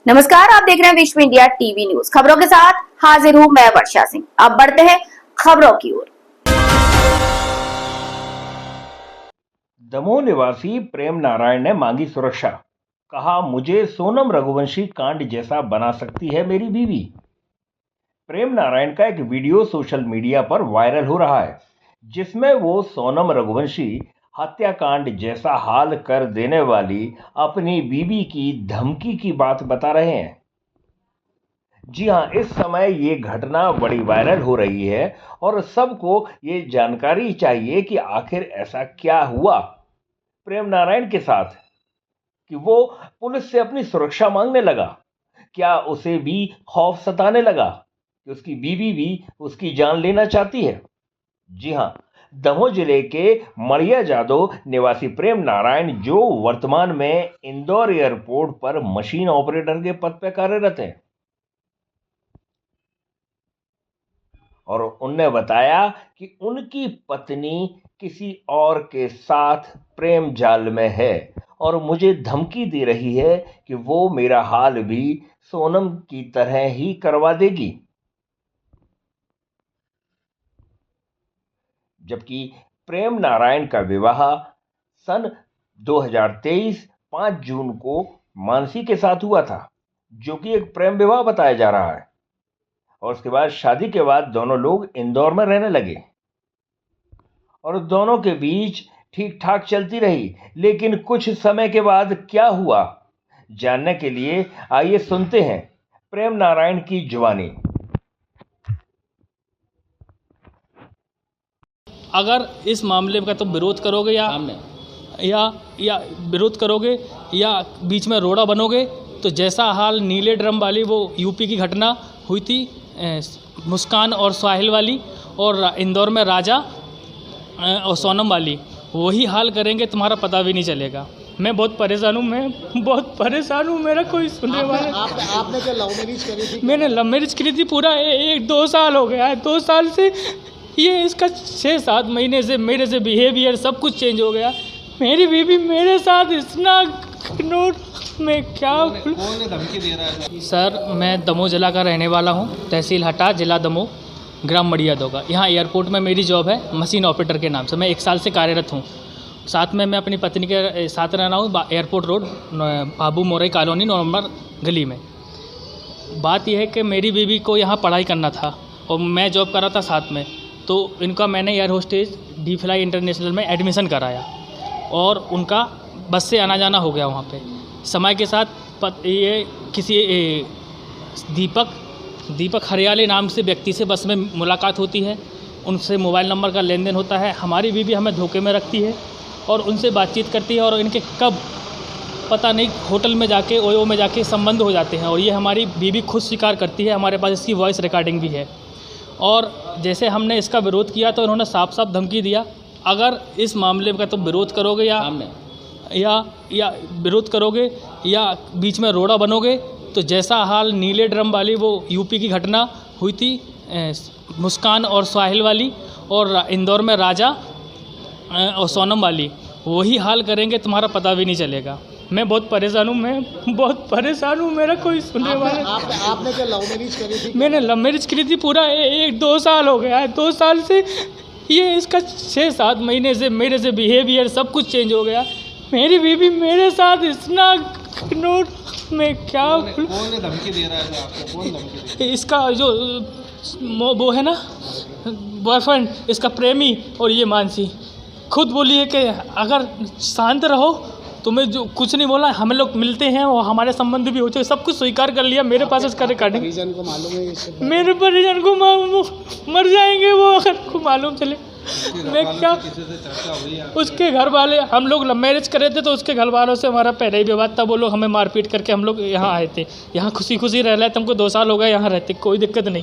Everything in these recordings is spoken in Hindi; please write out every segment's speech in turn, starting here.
नमस्कार, आप देख रहे हैं विश्व इंडिया टीवी न्यूज। खबरों के साथ हाजिर हूं मैं वर्षा सिंह। अब बढ़ते हैं खबरों की ओर। दमोह निवासी प्रेम नारायण ने मांगी सुरक्षा। कहा, मुझे सोनम रघुवंशी कांड जैसा बना सकती है मेरी बीवी। प्रेम नारायण का एक वीडियो सोशल मीडिया पर वायरल हो रहा है, जिसमें वो सोनम रघुवंशी हत्याकांड जैसा हाल कर देने वाली अपनी बीवी की धमकी की बात बता रहे हैं। जी हां, इस समय ये घटना बड़ी वायरल हो रही है और सबको ये जानकारी चाहिए कि आखिर ऐसा क्या हुआ प्रेम नारायण के साथ कि वो पुलिस से अपनी सुरक्षा मांगने लगा। क्या उसे भी खौफ सताने लगा कि उसकी बीवी भी उसकी जान लेना चाहती है? जी हां, दमोह जिले के मड़िया जादव निवासी प्रेम नारायण, जो वर्तमान में इंदौर एयरपोर्ट पर मशीन ऑपरेटर के पद पर कार्यरत हैं, और उनने बताया कि उनकी पत्नी किसी और के साथ प्रेम जाल में है और मुझे धमकी दे रही है कि वो मेरा हाल भी सोनम की तरह ही करवा देगी। जबकि प्रेम नारायण का विवाह सन 2023 5 जून को मानसी के साथ हुआ था, जो कि एक प्रेम विवाह बताया जा रहा है। और उसके बाद शादी के बाद दोनों लोग इंदौर में रहने लगे और दोनों के बीच ठीक ठाक चलती रही। लेकिन कुछ समय के बाद क्या हुआ, जानने के लिए आइए सुनते हैं प्रेम नारायण की जुबानी। अगर इस मामले का तुम विरोध करोगे या विरोध करोगे या बीच में रोड़ा बनोगे, तो जैसा हाल नीले ड्रम वाली वो यूपी की घटना हुई थी, मुस्कान और साहिल वाली, और इंदौर में राजा और सोनम वाली, वही हाल करेंगे, तुम्हारा पता भी नहीं चलेगा। मैं बहुत परेशान हूँ, मेरा कोई सुनने वाला। आपने क्या लव मैरिज करी थी? मैंने लव मैरिज करी थी, पूरा 1-2 साल हो गया है। 2 साल से ये इसका 6-7 महीने से मेरे से बिहेवियर सब कुछ चेंज हो गया। मेरी बीवी मेरे साथ इतना नोट में क्या। कौन धमकी दे रहा है? सर, मैं दमोह जिला का रहने वाला हूँ, तहसील हटा, जिला दमोह, ग्राम मड़िया दोगा। यहाँ एयरपोर्ट में मेरी जॉब है मशीन ऑपरेटर के नाम से। मैं 1 साल से कार्यरत हूँ। साथ में मैं अपनी पत्नी के साथ रह रहा हूँ एयरपोर्ट रोड, बाबू मोरई कॉलोनी, 9 नंबर गली में। बात यह है कि मेरी बीवी को यहाँ पढ़ाई करना था और मैं जॉब कर रहा था साथ में, तो इनका मैंने air hostess D fly international में एडमिशन कराया और उनका बस से आना जाना हो गया वहाँ पे। समय के साथ ये किसी दीपक हरियाली नाम से व्यक्ति से बस में मुलाकात होती है, उनसे मोबाइल नंबर का लेन देन होता है। हमारी बीवी हमें धोखे में रखती है और उनसे बातचीत करती है, और इनके कब पता नहीं होटल में जाके, ओयो में जाके संबंध हो जाते हैं, और ये हमारी बीवी खुद स्वीकार करती है। हमारे पास इसकी वॉइस रिकॉर्डिंग भी है। और जैसे हमने इसका विरोध किया तो इन्होंने साफ साफ धमकी दिया, अगर इस मामले का तुम विरोध करोगे या विरोध करोगे या बीच में रोड़ा बनोगे, तो जैसा हाल नीले ड्रम वाली वो यूपी की घटना हुई थी, मुस्कान और साहिल वाली, और इंदौर में राजा और सोनम वाली, वही हाल करेंगे, तुम्हारा पता भी नहीं चलेगा। मैं बहुत परेशान हूँ, मेरा कोई सुनने वाला। आपने क्या लव मैरिज करी थी? मैंने लव मैरिज करी थी, पूरा 1-2 साल हो गया है। 2 साल से ये इसका 6-7 महीने से मेरे से बिहेवियर सब कुछ चेंज हो गया। मेरी बीवी मेरे साथ इतना नोट में क्या। कौन धमकी दे रहा है आपको? कौन धमकी दे रहा है? इसका जो वो है ना बॉयफ्रेंड, इसका प्रेमी, और ये मानसी खुद बोली है कि अगर शांत रहो, तुम्हें जो कुछ नहीं बोला, हम लोग मिलते हैं और हमारे संबंध भी हो चुके, सब कुछ स्वीकार कर लिया। मेरे पास इसका रिकॉर्डिंग। परिजन को मालूम है ये सब? मेरे परिजन को मर जाएंगे वो अगर को मालूम चले। मैं क्या, किसी से चर्चा हुई है? उसके घर वाले, हम लोग लव मैरिज करे थे तो उसके घर वालों से हमारा पहले ही विवाद था। वो लोग हमें मारपीट करके हम लोग यहाँ आए थे। यहाँ खुशी खुशी रह रहे थे, हमको 2 साल हो गए यहाँ रहते, कोई दिक्कत नहीं,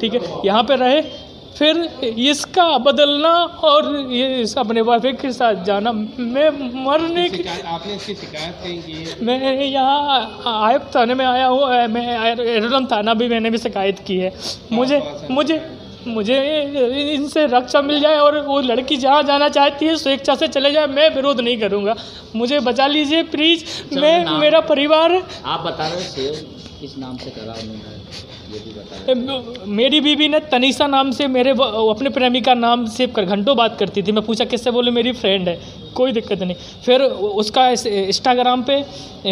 ठीक है। यहाँ पे रहे, फिर इसका बदलना और ये अपने बॉयफ्रेंड के साथ जाना, मैं मरने की। आपने इसकी शिकायत कहीं की है? मैं यहाँ आयुक्त थाने में आया हूँ, मैं एरोडम थाना भी मैंने भी शिकायत की है। मुझे मुझे इनसे रक्षा मिल जाए और वो लड़की जहाँ जाना चाहती है स्वेच्छा से चले जाए, मैं विरोध नहीं करूँगा। मुझे बचा लीजिए प्लीज़। मैं, मेरा परिवार। आप बता रहे सेव किस नाम से करा उन्होंने, ये भी बता रहे। मेरी बीवी ने तनीषा नाम से मेरे अपने प्रेमिका नाम सेव कर घंटों बात करती थी। मैं पूछा किससे, बोले मेरी फ्रेंड है, कोई दिक्कत नहीं। फिर उसका इंस्टाग्राम पे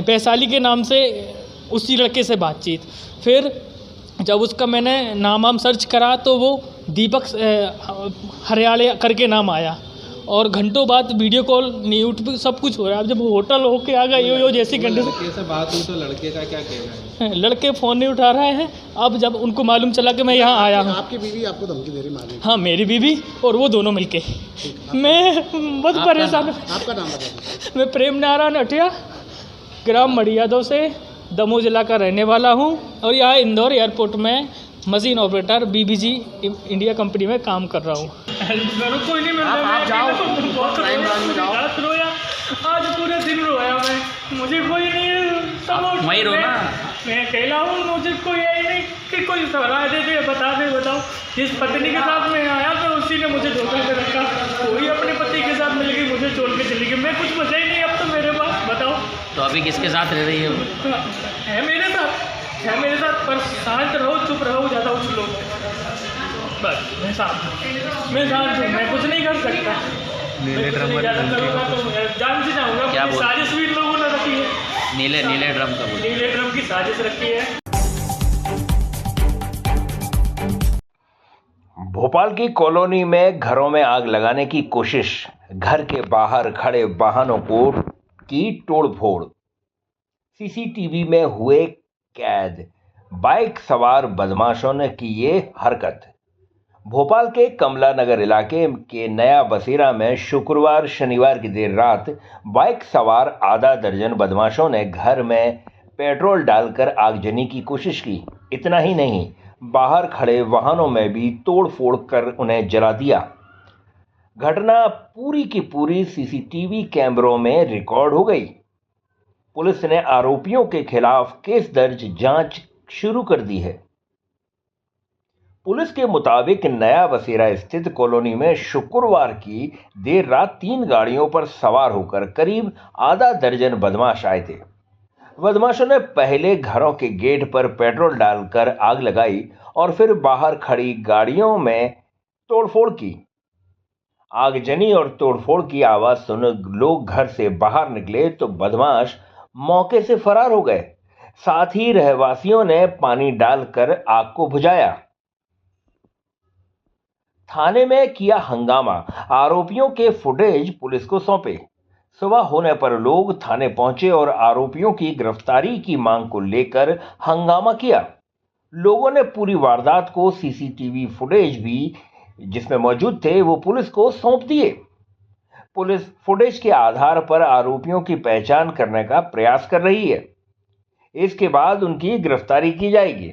वैशाली के नाम से उसी लड़के से बातचीत। फिर जब उसका मैंने नाम सर्च करा तो वो दीपक हरियाले करके नाम आया और घंटों बाद वीडियो कॉल यूट्यूब सब कुछ हो रहा है। अब जब होटल होके आ गया यो जैसी कंडीशन, लड़के से बात हुई तो लड़के का क्या कहना है? लड़के फ़ोन नहीं उठा रहे हैं। अब जब उनको मालूम चला कि मैं यहाँ आया हूँ। आपकी बीवी आपको धमकी दे रही मारने की? हाँ, मेरी बीवी और वो दोनों मिलके। मैं बहुत परेशान हूँ। आपका नाम बताइए। मैं प्रेम नारायण अठिया, ग्राम मड़ियादों से दमोह जिला का रहने वाला हूँ और यहाँ इंदौर एयरपोर्ट में machine operator BBG India company में काम कर रहा हूँ। कोई नहीं, आप जाओ, क्राइम ब्रांच में जाओ। रोया, आज पूरे दिन रोया मैं। मुझे कोई नहीं है, सब वहीं रो ना। मैं अकेला हूँ, मुझे कोई है नहीं कि कोई सलाह दे दे, बताओ। जिस पत्नी के साथ मैं आया तो उसी ने मुझे धोखा कर रखा। कोई अपने पति के साथ मिल गई, मुझे छोड़ के चली गई। मैं कुछ बचा ही नहीं अब तो मेरे पास। बताओ तो अभी किसके साथ रह रही है वो? है मेरे साथ, पर शांत रहो, चुप रहो, ज़्यादा उछलो बस। मैं शांत हूँ, मैं कुछ नहीं कर सकता। नीले ड्रम तो जान से जाऊँगा। क्या बोल? साजिश भी इन लोगों ने रखी है। नीले ड्रम का बोल। नीले ड्रम की साजिश रखी है। भोपाल की कॉलोनी में घरों में आग लगाने की कोशिश, घर के बाहर खड़े वाहनों को की तोड़फोड़, सीसीटीवी में हुए कैद, बाइक सवार बदमाशों ने की ये हरकत। भोपाल के कमला नगर इलाके के नया बसेरा में शुक्रवार शनिवार की देर रात बाइक सवार आधा दर्जन बदमाशों ने घर में पेट्रोल डालकर आगजनी की कोशिश की। इतना ही नहीं, बाहर खड़े वाहनों में भी तोड़फोड़ कर उन्हें जला दिया। घटना पूरी की पूरी सीसीटीवी कैमरों में रिकॉर्ड हो गई। पुलिस ने आरोपियों के खिलाफ केस दर्ज जांच शुरू कर दी है। पुलिस के मुताबिक नया बसेरा स्थित कॉलोनी में शुक्रवार की देर रात 3 गाड़ियों पर सवार होकर करीब आधा दर्जन बदमाश आए थे। बदमाशों ने पहले घरों के गेट पर पेट्रोल डालकर आग लगाई और फिर बाहर खड़ी गाड़ियों में तोड़फोड़ की। आगजनी और तोड़फोड़ की आवाज सुन लोग घर से बाहर निकले तो बदमाश मौके से फरार हो गए। साथ ही रहवासियों ने पानी डालकर आग को बुझाया। थाने में किया हंगामा, आरोपियों के फुटेज पुलिस को सौंपे। सुबह होने पर लोग थाने पहुंचे और आरोपियों की गिरफ्तारी की मांग को लेकर हंगामा किया। लोगों ने पूरी वारदात को सीसीटीवी फुटेज भी जिसमें मौजूद थे वो पुलिस को सौंप दिए। पुलिस फुटेज के आधार पर आरोपियों की पहचान करने का प्रयास कर रही है। इसके बाद उनकी गिरफ्तारी की जाएगी।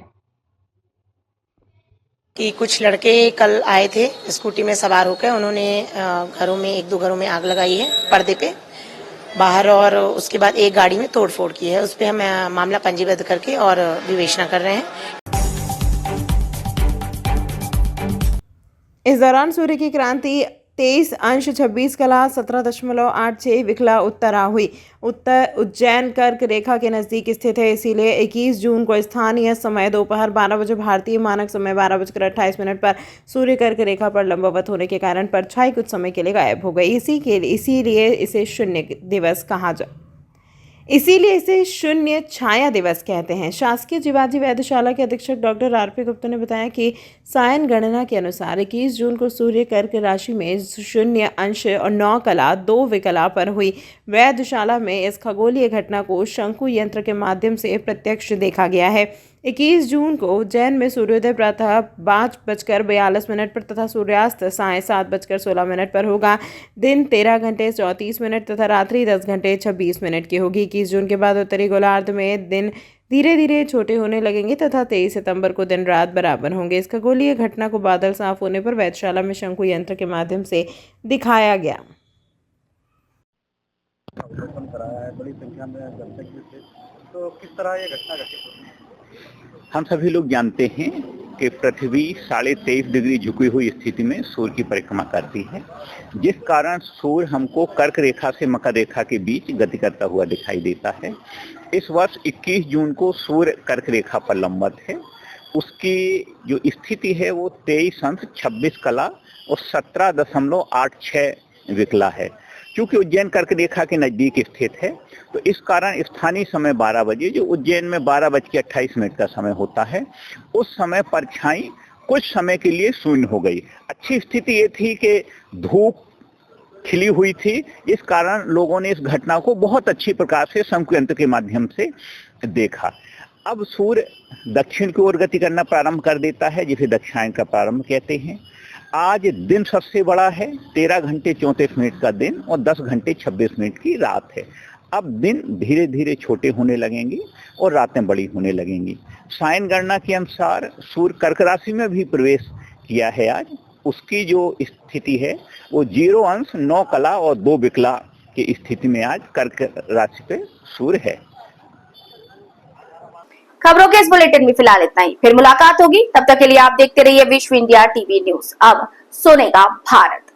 कि कुछ लड़के कल आए थे स्कूटी में सवार होकर, उन्होंने घरों में 1-2 घरों में आग लगाई है पर्दे पे बाहर, और उसके बाद एक गाड़ी में तोड़फोड़ की है। उस पर हम मामला पंजीबद्ध करके और विवेचना कर रहे हैं। इस दौरान सूर्य की क्रांति 23°26' 17.86 विकला उत्तरा हुई। उत्तर उज्जैन कर्क रेखा के नजदीक स्थित है, इसीलिए 21 जून को स्थानीय समय दोपहर 12 बजे भारतीय मानक समय 12:28 पर सूर्य कर्क रेखा पर लंबवत होने के कारण परछाई कुछ समय के लिए गायब हो गई। इसीलिए इसे शून्य छाया दिवस कहते हैं। शासकीय जीवाजी वैद्यशाला के अधीक्षक डॉक्टर आर.पी. गुप्ता ने बताया कि सायन गणना के अनुसार 21 जून को सूर्य कर्क राशि में 0° और 9 कला 2 विकला पर हुई। वैद्यशाला में इस खगोलीय घटना को शंकु यंत्र के माध्यम से प्रत्यक्ष देखा गया है। 21 जून को उज्जैन में सूर्योदय प्रातः 5:42 पर तथा सूर्यास्त सायं 7:16 पर होगा। दिन 13:34 तथा रात्रि 10:26 की होगी। 21 जून के बाद उत्तरी गोलार्ध में दिन धीरे धीरे छोटे होने लगेंगे तथा 23 सितंबर को दिन रात बराबर होंगे। इस खगोलीय घटना को बादल साफ होने पर वेधशाला में शंकु यंत्र के माध्यम से दिखाया गया। बड़ी संख्या में दर्शक भी थे, तो किस तरह ये घटना घटित हुई? हम सभी लोग जानते हैं कि पृथ्वी 23.5 डिग्री झुकी हुई स्थिति में सूर्य की परिक्रमा करती है, जिस कारण सूर्य हमको कर्क रेखा से मकर रेखा के बीच गति करता हुआ दिखाई देता है। इस वर्ष 21 जून को सूर्य कर्क रेखा पर लंबवत है। उसकी जो स्थिति है वो 23 अंश 26 कला और 17.86 विकला है। क्योंकि उज्जैन कर्क रेखा के नजदीक स्थित है, तो इस कारण स्थानीय समय 12 बजे, जो उज्जैन में 12:28 का समय होता है, उस समय परछाई कुछ समय के लिए शून्य हो गई। अच्छी स्थिति ये थी कि धूप खिली हुई थी, इस कारण लोगों ने इस घटना को बहुत अच्छी प्रकार से शंकु यंत्र के माध्यम से देखा। अब सूर्य दक्षिण की ओर गति करना प्रारंभ कर देता है, जिसे दक्षिणायन का प्रारंभ कहते हैं। आज दिन सबसे बड़ा है, 13 घंटे 34 मिनट का दिन और 10 घंटे 26 मिनट की रात है। अब दिन धीरे धीरे छोटे होने लगेंगे और रातें बड़ी होने लगेंगी। सायन गणना के अनुसार सूर्य कर्क राशि में भी प्रवेश किया है आज। उसकी जो स्थिति है वो 0 अंश 9 कला और 2 विकला की स्थिति में आज कर्क राशि पे सूर्य है। खबरों के इस बुलेटिन में फिलहाल इतना ही। फिर मुलाकात होगी, तब तक के लिए आप देखते रहिए विश्व इंडिया टीवी न्यूज। अब सुनेगा भारत।